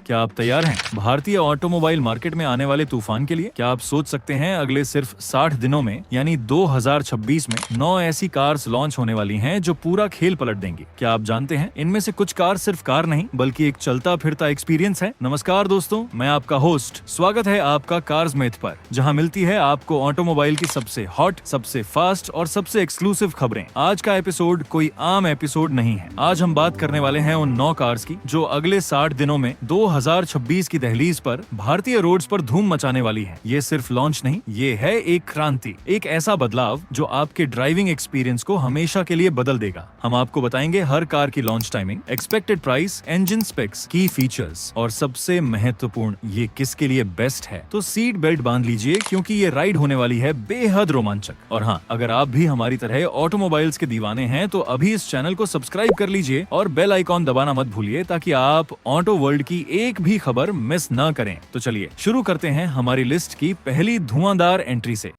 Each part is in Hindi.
क्या आप तैयार हैं भारतीय ऑटोमोबाइल मार्केट में आने वाले तूफान के लिए? क्या आप सोच सकते हैं अगले सिर्फ 60 दिनों में यानी 2026 में 9 ऐसी कार्स लॉन्च होने वाली हैं जो पूरा खेल पलट देंगी? क्या आप जानते हैं इनमें से कुछ कार सिर्फ कार नहीं बल्कि एक चलता फिरता एक्सपीरियंस है? नमस्कार दोस्तों, मैं आपका होस्ट। स्वागत है आपका कार्स मेथ पर, जहां मिलती है आपको ऑटोमोबाइल की सबसे हॉट, सबसे फास्ट और सबसे एक्सक्लूसिव खबरें। आज का एपिसोड कोई आम एपिसोड नहीं है। आज हम बात करने वाले हैं उन 9 कार्स की जो अगले 60 दिनों में 2026 की दहलीज पर भारतीय रोड्स पर धूम मचाने वाली है। ये सिर्फ लॉन्च नहीं, ये है एक क्रांति, एक ऐसा बदलाव जो आपके ड्राइविंग एक्सपीरियंस को हमेशा के लिए बदल देगा। हम आपको बताएंगे हर कार की launch timing, expected price, engine specs, की फीचर्स और सबसे महत्वपूर्ण, ये किसके लिए बेस्ट है। तो सीट बेल्ट बांध लीजिए क्योंकि ये राइड होने वाली है बेहद रोमांचक। और हाँ, अगर आप भी हमारी तरह ऑटोमोबाइल्स के दीवाने हैं तो अभी इस चैनल को सब्सक्राइब कर लीजिए और बेल आइकॉन दबाना मत भूलिए ताकि आप ऑटो वर्ल्ड की एक भी खबर मिस न करें। तो चलिए शुरू करते हैं हमारी लिस्ट की पहली धुआंधार एंट्री से।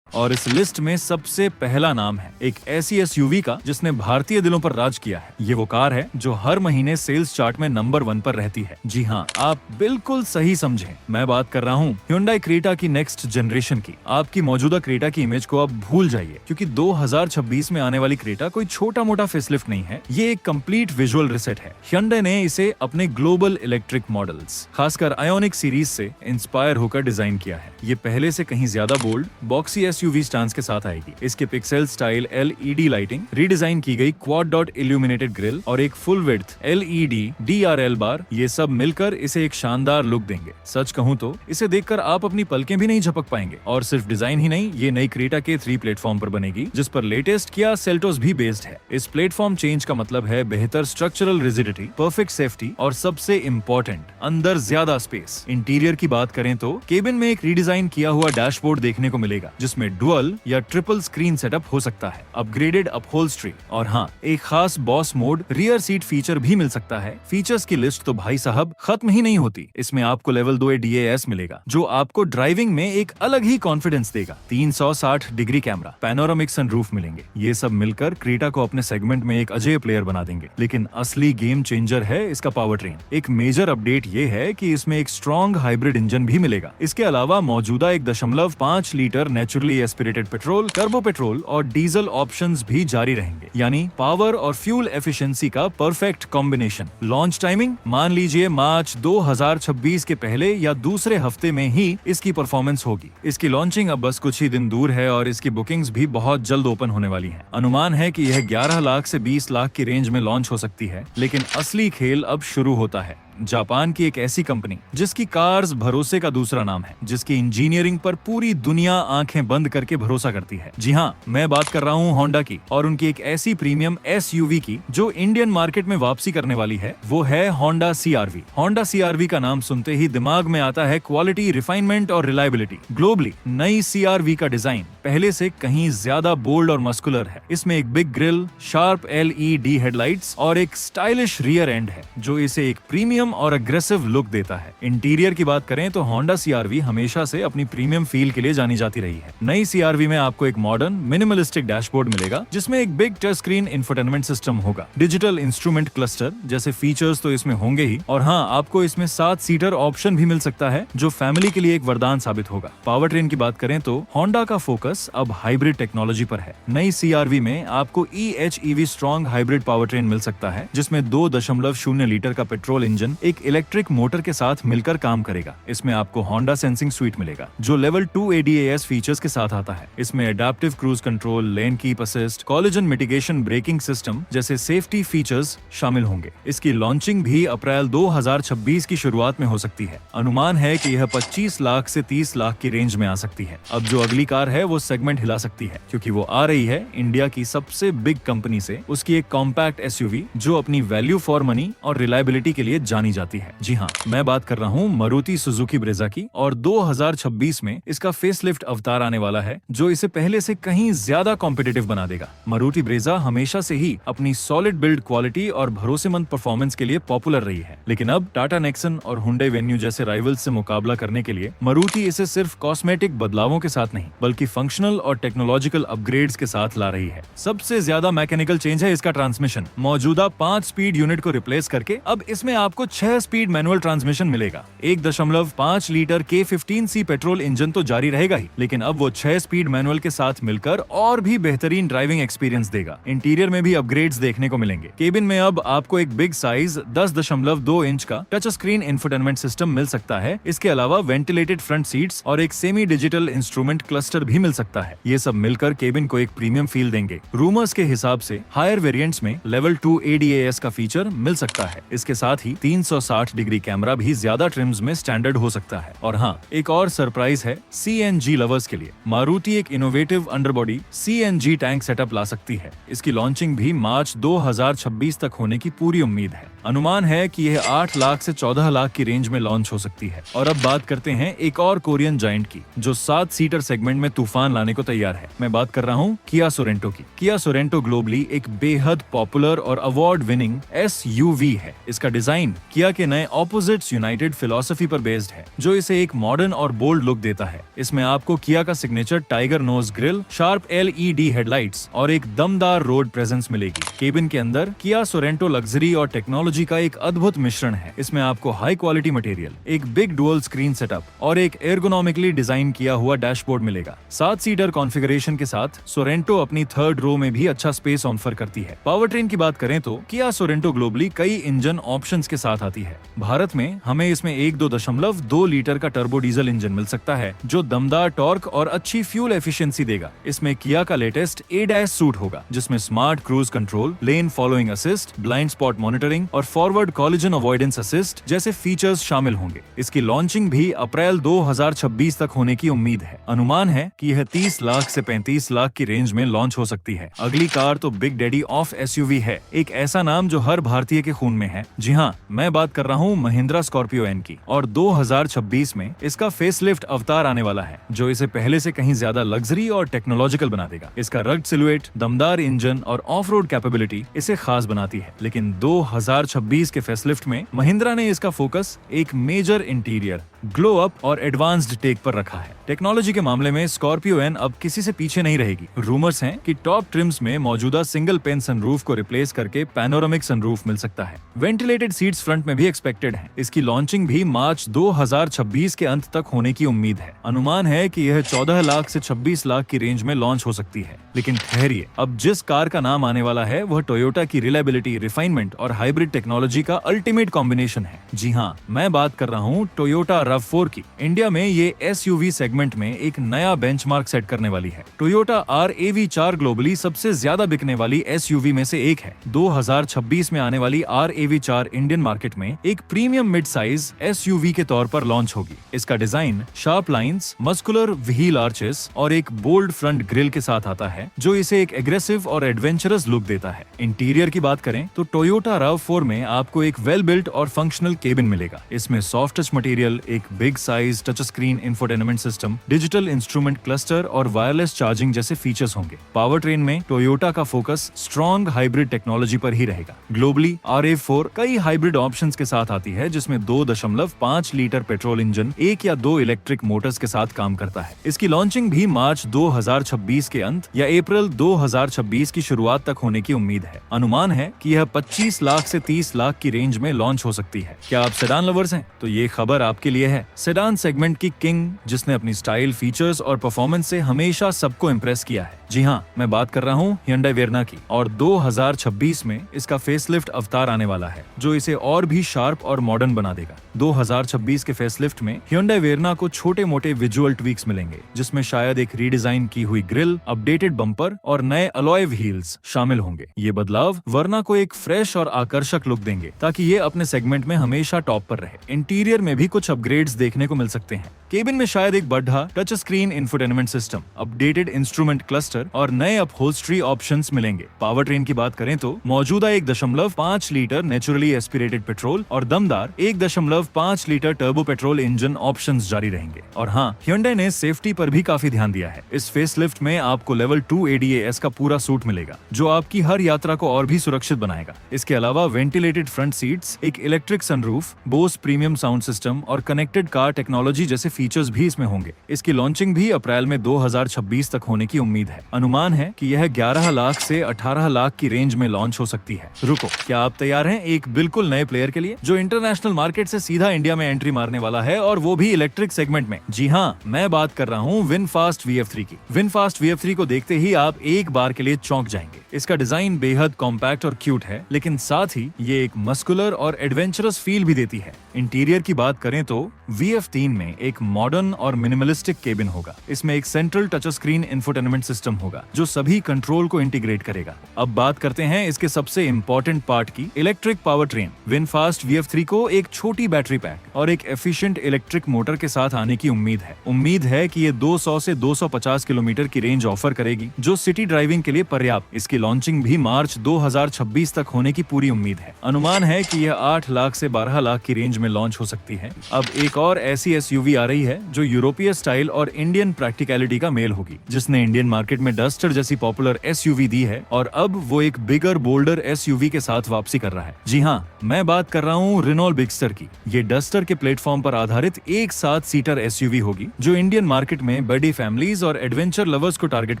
और इस लिस्ट में सबसे पहला नाम है एक ऐसी एसयूवी का जिसने भारतीय दिलों पर राज किया है। ये वो कार है जो हर महीने सेल्स चार्ट में नंबर 1 पर रहती है। जी हाँ, आप बिल्कुल सही समझे, मैं बात कर रहा हूँ Hyundai क्रेटा की नेक्स्ट जनरेशन की। आपकी मौजूदा क्रेटा की इमेज को अब भूल जाइए क्योंकि 2026 में आने वाली क्रेटा कोई छोटा मोटा फेसलिफ्ट नहीं है, ये एक कंप्लीट विजुअल रिसेट है। Hyundai ने इसे अपने ग्लोबल इलेक्ट्रिक मॉडल्स, खासकर आयोनिक सीरीज से इंस्पायर होकर डिजाइन किया है। ये पहले से कहीं ज्यादा बोल्ड, बॉक्सी एसयूवी स्टांस के साथ आएगी। इसके pixel style LED lighting, redesign की गई क्वाड डॉट इल्यूमिनेटेड ग्रिल और एक फुल विड्थ एलईडी डीआरएल बार, ये सब मिलकर इसे एक शानदार लुक देंगे। सच कहूं तो इसे देखकर आप अपनी पलकें भी नहीं झपक पाएंगे। और सिर्फ डिजाइन ही नहीं, ये नई क्रेटा के 3 प्लेटफॉर्म पर बनेगी जिस पर लेटेस्ट किया सेल्टोस भी बेस्ड है। इस प्लेटफॉर्म चेंज का मतलब है बेहतर स्ट्रक्चरल रिजिडिटी, परफेक्ट सेफ्टी और सबसे इम्पोर्टेंट, अंदर ज्यादा स्पेस। इंटीरियर की बात करें तो केबिन में एक रीडिजाइन किया हुआ डैशबोर्ड देखने को मिलेगा जिसमें डुअल या ट्रिपल स्क्रीन सेटअप हो सकता है, अपग्रेडेड अपहोल्स्ट्री और हाँ, एक खास boss mode rear seat feature भी मिल सकता है। फीचर्स की लिस्ट तो भाई साहब खत्म ही नहीं होती। इसमें आपको लेवल 2 DAS मिलेगा जो आपको ड्राइविंग में एक अलग ही कॉन्फिडेंस देगा। 360 डिग्री कैमरा, पैनोरामिक सनरूफ मिलेंगे। ये सब मिलकर क्रेटा को अपने सेगमेंट में एक अजय प्लेयर बना देंगे। लेकिन असली गेम चेंजर है इसका पावर ट्रेन। एक मेजर अपडेट ये है कि इसमें एक स्ट्रॉन्ग हाइब्रिड इंजन भी मिलेगा। इसके अलावा मौजूदा 1.5 litre naturally aspirated petrol, turbo petrol और डीजल ऑप्शंस भी जारी रहेंगे, यानी पावर और फ्यूल एफिशिएंसी का परफेक्ट कॉम्बिनेशन। लॉन्च टाइमिंग मान लीजिए मार्च 2026 के पहले या दूसरे हफ्ते में ही इसकी परफॉर्मेंस होगी। इसकी लॉन्चिंग अब बस कुछ ही दिन दूर है और इसकी बुकिंग्स भी बहुत जल्द ओपन होने वाली हैं। अनुमान है कि यह 11 लाख से 20 लाख की रेंज में लॉन्च हो सकती है। लेकिन असली खेल अब शुरू होता है। जापान की एक ऐसी कंपनी जिसकी कार्स भरोसे का दूसरा नाम है, जिसकी इंजीनियरिंग पर पूरी दुनिया आंखें बंद करके भरोसा करती है। जी हाँ, मैं बात कर रहा हूँ होंडा की और उनकी एक ऐसी प्रीमियम एसयूवी की जो इंडियन मार्केट में वापसी करने वाली है। वो है होंडा CR-V। होंडा CR-V का नाम सुनते ही दिमाग में आता है क्वालिटी, रिफाइनमेंट और रिलायबिलिटी। ग्लोबली नई CR-V का डिजाइन पहले से कहीं ज्यादा बोल्ड और मस्कुलर है। इसमें एक big grill, sharp LED headlights और एक स्टाइलिश रियर एंड है जो इसे एक प्रीमियम और अग्रेसिव लुक देता है। इंटीरियर की बात करें तो होंडा CR-V हमेशा से अपनी प्रीमियम फील के लिए जानी जाती रही है। नई CR-V में आपको एक मॉडर्न मिनिमलिस्टिक डैशबोर्ड मिलेगा जिसमें एक big touch screen infotainment system होगा। डिजिटल इंस्ट्रूमेंट क्लस्टर जैसे फीचर्स तो इसमें होंगे ही, और हाँ, आपको इसमें 7 सीटर ऑप्शन भी मिल सकता है जो फैमिली के लिए एक वरदान साबित होगा। पावर ट्रेन की बात करें तो होंडा का फोकस अब हाइब्रिड टेक्नोलॉजी पर है। नई CR-V में आपको EHEV strong hybrid power train मिल सकता है जिसमें 2.0 लीटर का पेट्रोल इंजन एक इलेक्ट्रिक मोटर के साथ मिलकर काम करेगा। इसमें आपको होंडा सेंसिंग स्वीट मिलेगा जो लेवल 2 ADAS फीचर्स के साथ आता है। इसमें adaptive cruise control, lane keep assist, collision mitigation braking system जैसे सेफ्टी फीचर्स शामिल होंगे। इसकी लॉन्चिंग भी अप्रैल 2026 की शुरुआत में हो सकती है। अनुमान है कि यह 25 लाख से 30 लाख की रेंज में आ सकती है। अब जो अगली कार है वो सेगमेंट हिला सकती है क्योंकि वो आ रही है इंडिया की सबसे बिग कंपनी से। उसकी एक कॉम्पैक्ट एसयूवी जो अपनी वैल्यू फॉर मनी और रिलायबिलिटी के लिए जानी मानी जाती है। जी हाँ, मैं बात कर रहा हूँ मारुति सुजुकी ब्रेजा की, और 2026 में इसका फेसलिफ्ट अवतार आने वाला है जो इसे पहले से कहीं ज्यादा कॉम्पिटिटिव बना देगा। मारुति ब्रेजा हमेशा से ही अपनी सॉलिड बिल्ड क्वालिटी और भरोसेमंद परफॉर्मेंस के लिए पॉपुलर रही है, लेकिन अब टाटा नेक्सन और हुंडई वेन्यू जैसे राइवल्स से मुकाबला करने के लिए मारुति इसे सिर्फ कॉस्मेटिक बदलावों के साथ नहीं बल्कि फंक्शनल और टेक्नोलॉजिकल अपग्रेड्स के साथ ला रही है। सबसे ज्यादा मैकेनिकल चेंज है इसका ट्रांसमिशन। मौजूदा 5 स्पीड यूनिट को रिप्लेस करके अब इसमें आपको 6 स्पीड मैनुअल ट्रांसमिशन मिलेगा। 1.5 लीटर K15C पेट्रोल इंजन तो जारी रहेगा ही, लेकिन अब वो 6 स्पीड मैनुअल के साथ मिलकर और भी बेहतरीन ड्राइविंग एक्सपीरियंस देगा। इंटीरियर में भी अपग्रेड्स देखने को मिलेंगे। केबिन में अब आपको एक बिग साइज 10.2 इंच का टच स्क्रीन इंफोटेनमेंट सिस्टम मिल सकता है। इसके अलावा वेंटिलेटेड फ्रंट सीट्स और एक सेमी डिजिटल इंस्ट्रूमेंट क्लस्टर भी मिल सकता है। ये सब मिलकर केबिन को एक प्रीमियम फील देंगे। रूमर्स के हिसाब से हायर वेरिएंट्स में लेवल 2 ADAS का फीचर मिल सकता है। इसके साथ ही 360 डिग्री कैमरा भी ज्यादा ट्रिम्स में स्टैंडर्ड हो सकता है। और हाँ, एक और सरप्राइज है CNG लवर्स के लिए। मारुति एक innovative underbody CNG tank setup ला सकती है। इसकी लॉन्चिंग भी मार्च 2026 तक होने की पूरी उम्मीद है। अनुमान है कि यह 8 लाख से 14 लाख की रेंज में लॉन्च हो सकती है। और अब बात करते हैं एक और कोरियन जायंट की जो 7 सीटर सेगमेंट में तूफान लाने को तैयार है। मैं बात कर रहा हूँ किया सोरेंटो की। किया सोरेंटो ग्लोबली एक बेहद पॉपुलर और अवार्ड विनिंग SUV है। इसका डिजाइन किया के नए ऑपोजिट्स यूनाइटेड फिलॉसफी पर बेस्ड है जो इसे एक मॉडर्न और बोल्ड लुक देता है। इसमें आपको किया का signature tiger nose grille, sharp LED headlights और एक दमदार रोड प्रेजेंस मिलेगी। केबिन के अंदर किया सोरेंटो लग्जरी और टेक्नोलॉजी का एक अद्भुत मिश्रण है। इसमें आपको हाई क्वालिटी मटेरियल, एक बिग डुअल स्क्रीन सेटअप और एक एर्गोनॉमिकली डिजाइन किया हुआ डैशबोर्ड मिलेगा। 7 सीटर कॉन्फ़िगरेशन के साथ सोरेंटो अपनी थर्ड रो में भी अच्छा स्पेस ऑफर करती है। पावर ट्रेन की बात करें तो किया सोरेंटो ग्लोबली कई इंजन ऑप्शंस के साथ आती है। भारत में हमें इसमें 1.2 लीटर का टर्बो डीजल इंजन मिल सकता है जो दमदार टॉर्क और अच्छी फ्यूल एफिशिएंसी देगा। इसमें किया का लेटेस्ट ADAS सूट होगा जिसमें smart cruise control, lane following assist, blind spot monitoring और फॉरवर्ड कॉलिजन अवॉइडेंस असिस्ट जैसे फीचर्स शामिल होंगे। इसकी लॉन्चिंग भी अप्रैल 2026 तक होने की उम्मीद है। अनुमान है कि यह 30 लाख से 35 लाख की रेंज में लॉन्च हो सकती है। अगली कार तो बिग डैडी ऑफ SUV है, एक ऐसा नाम जो हर भारतीय के खून में है। जी हाँ, मैं बात कर रहा हूँ महिंद्रा स्कॉर्पियो एन की। और 2026 में इसका फेसलिफ्ट अवतार आने वाला है जो इसे पहले से कहीं ज्यादा लग्जरी और टेक्नोलॉजिकल बना देगा। इसका रग्ड सिलुएट, दमदार इंजन और ऑफ रोड कैपेबिलिटी इसे खास बनाती है। लेकिन 2026 के फेसलिफ्ट में महिंद्रा ने इसका फोकस एक मेजर इंटीरियर, ग्लो अप और एडवांस्ड टेक पर रखा है। टेक्नोलॉजी के मामले में स्कॉर्पियो एन अब किसी से पीछे नहीं रहेगी। रूमर्स हैं कि टॉप ट्रिम्स में मौजूदा सिंगल पेन सनरूफ को रिप्लेस करके पैनोरामिक सनरूफ मिल सकता है। वेंटिलेटेड सीट्स फ्रंट में भी एक्सपेक्टेड है। इसकी लॉन्चिंग भी मार्च 2026 के अंत तक होने की उम्मीद है। अनुमान है कि यह 14 लाख से 26 लाख की रेंज में लॉन्च हो सकती है। लेकिन ठहरिए, अब जिस कार का नाम आने वाला है वह टोयोटा की रिलायबिलिटी, रिफाइनमेंट और हाइब्रिड टेक्नोलॉजी का अल्टीमेट कॉम्बिनेशन है। जी हाँ, मैं बात कर रहा हूँ टोयोटा RAV4 की। इंडिया में ये SUV सेगमेंट में एक नया बेंचमार्क सेट करने वाली है। टोयोटा RAV4 ग्लोबली सबसे ज्यादा बिकने वाली SUV में से एक है। 2026 में आने वाली RAV4 इंडियन मार्केट में एक प्रीमियम मिड साइज SUV के तौर पर लॉन्च होगी। इसका design sharp lines, muscular wheel arches और एक बोल्ड फ्रंट ग्रिल के साथ आता है जो इसे एक एग्रेसिव और एडवेंचरस लुक देता है। इंटीरियर की बात करें तो टोयोटा RAV4 में आपको एक वेल बिल्ट और फंक्शनल केबिन मिलेगा। इसमें सॉफ्ट टच मटेरियल, एक big size touch screen infotainment system, digital instrument cluster और वायरलेस चार्जिंग जैसे फीचर्स होंगे। पावर ट्रेन में टोयोटा का फोकस स्ट्रॉन्ग हाइब्रिड टेक्नोलॉजी पर ही रहेगा। ग्लोबली RAV4 कई हाइब्रिड ऑप्शंस के साथ आती है जिसमें 2.5 लीटर पेट्रोल इंजन 1 या 2 इलेक्ट्रिक मोटर्स के साथ काम करता है। इसकी लॉन्चिंग भी मार्च 2026 के अंत या अप्रैल 2026 की शुरुआत तक होने की उम्मीद है। अनुमान है कि यह 25 लाख से 30 लाख की रेंज में लॉन्च हो सकती है। क्या आप सेडान लवर्स हैं? तो ये खबर आपके लिए है। सेडान सेगमेंट की किंग जिसने अपनी स्टाइल, फीचर्स और परफॉर्मेंस से हमेशा सबको इम्प्रेस किया है। जी हाँ, मैं बात कर रहा हूँ Hyundai Verna की। और 2026 में इसका फेसलिफ्ट अवतार आने वाला है जो इसे और भी शार्प और मॉडर्न बना देगा। 2026 के फेसलिफ्ट में Hyundai Verna को छोटे मोटे विजुअल ट्वीक्स मिलेंगे जिसमें शायद एक रीडिजाइन की हुई ग्रिल, अपडेटेड बम्पर और नए अलॉय व्हील्स शामिल होंगे। ये बदलाव वर्ना को एक फ्रेश और आकर्षक लुक देंगे ताकि ये अपने सेगमेंट में हमेशा टॉप पर रहे। इंटीरियर में भी कुछ अपग्रेड्स देखने को मिल सकते हैं। केबिन में शायद एक बढ़ा touch screen infotainment system, updated instrument cluster और नए अपहोल्स्ट्री ऑप्शंस मिलेंगे। पावर ट्रेन की बात करें तो मौजूदा 1.5 लीटर नेचुरली एस्पिरेटेड पेट्रोल और दमदार 1.5 litre turbo petrol engine options जारी रहेंगे। और हाँ, Hyundai ने सेफ्टी पर भी काफी ध्यान दिया है। इस फेसलिफ्ट में आपको लेवल 2 ADAS का पूरा सूट मिलेगा, जो आपकी हर यात्रा को और भी सुरक्षित बनाएगा। इसके अलावा वेंटिलेटेड फ्रंट सीट्स, एक electric sunroof, Bose premium sound system और कनेक्टेड कार टेक्नोलॉजी जैसे फीचर्स भी इसमें होंगे। इसकी लॉन्चिंग भी अप्रैल में 2026 तक होने की उम्मीद है। अनुमान है कि यह 11 लाख से 18 लाख की रेंज में लॉन्च हो सकती है। रुको, क्या आप तैयार हैं एक बिल्कुल नए प्लेयर के लिए जो इंटरनेशनल मार्केट से सीधा इंडिया में एंट्री मारने वाला है, और वो भी इलेक्ट्रिक सेगमेंट में? जी हाँ, मैं बात कर रहा हूँ विनफास्ट VF3 की। विनफास्ट VF3 को देखते ही आप एक बार के लिए चौंक जाएंगे। इसका डिजाइन बेहद कॉम्पैक्ट और क्यूट है, लेकिन साथ ही ये एक मस्कुलर और एडवेंचरस फील भी देती है। इंटीरियर की बात करें तो VF3 में एक मॉडर्न और मिनिमलिस्टिक केबिन होगा। इसमें एक central touch screen infotainment system होगा जो सभी कंट्रोल को इंटीग्रेट करेगा। अब बात करते हैं इसके सबसे इंपॉर्टेंट पार्ट की, electric power train. VinFast VF3 को एक छोटी बैटरी पैक और एक एफिशिएंट इलेक्ट्रिक मोटर के साथ आने की उम्मीद है कि ये 200 से 250 किलोमीटर की रेंज ऑफर करेगी, जो सिटी ड्राइविंग के लिए पर्याप्त। इसकी लॉन्चिंग भी मार्च 2026 तक होने की पूरी उम्मीद है। अनुमान है कि यह 8 लाख से 12 लाख की रेंज में लॉन्च हो सकती है। अब एक और ऐसी SUV आ रही है जो यूरोपीय स्टाइल और इंडियन प्रैक्टिकलिटी का मेल होगी, जिसने इंडियन मार्केट में डस्टर जैसी पॉपुलर SUV दी है, और अब वो एक बिगर बोल्डर SUV के साथ वापसी कर रहा है। जी हाँ, मैं बात कर रहा हूँ रेनॉल्ट बिगस्टर की। ये डस्टर के प्लेटफॉर्म पर आधारित एक 7 सीटर SUV होगी जो इंडियन मार्केट में बड़ी फैमिलीज और एडवेंचर लवर्स को टारगेट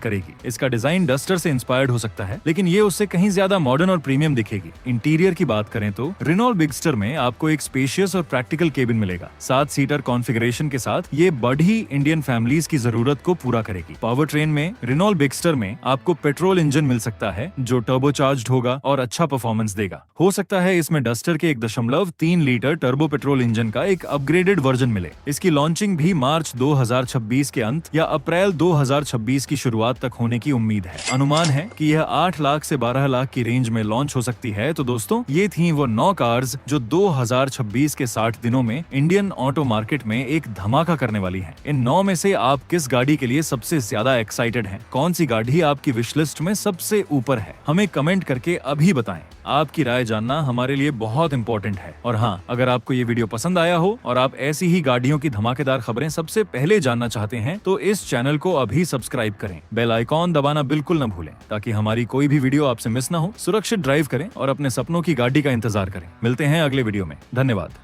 करेगी। इसका डिजाइन डस्टर से इंस्पायर्ड हो सकता है, लेकिन ये उससे कहीं ज्यादा मॉडर्न और प्रीमियम दिखेगी। इंटीरियर की बात करें तो रेनॉल्ट बिगस्टर में आपको एक स्पेशियस और प्रैक्टिकल केबिन मिलेगा। 7 सीटर कॉन्फ़िगरेशन के साथ ये बड़ी इंडियन फैमिलीज की जरूरत को पूरा करेगी। पावर ट्रेन में रेनॉल्ट बिगस्टर में आपको पेट्रोल इंजन मिल सकता है जो टर्बोचार्ज्ड होगा और अच्छा परफॉर्मेंस देगा। हो सकता है इसमें डस्टर के 1.3 लीटर टर्बो पेट्रोल इंजन का एक अपग्रेडेड वर्जन मिले। इसकी लॉन्चिंग भी मार्च 2026 के अंत या अप्रैल 2026 की शुरुआत तक होने की उम्मीद है। अनुमान है कि यह 8 लाख से 12 लाख की रेंज में लॉन्च हो सकती है। तो दोस्तों, ये थी वो 9 कार्स जो 2026 के 60 दिनों में इंडियन ऑटो मार्केट में एक धमाका करने वाली हैं। इन 9 में से आप किस गाड़ी के लिए सबसे ज्यादा एक्साइटेड हैं? कौन सी गाड़ी आपकी विश लिस्ट में सबसे ऊपर है? हमें कमेंट करके अभी बताएं। आपकी राय जानना हमारे लिए बहुत इंपॉर्टेंट है। और हाँ, अगर आपको ये वीडियो पसंद आया हो और आप ऐसी ही गाड़ियों की धमाकेदार खबरें सबसे पहले जानना चाहते हैं, तो इस चैनल को अभी सब्सक्राइब करें। बेल आइकॉन दबाना बिल्कुल न भूलें, ताकि हमारी कोई भी वीडियो आपसे मिस ना हो। सुरक्षित ड्राइव करें और अपने सपनों की गाड़ी का इंतजार करें। मिलते हैं अगले वीडियो में। धन्यवाद।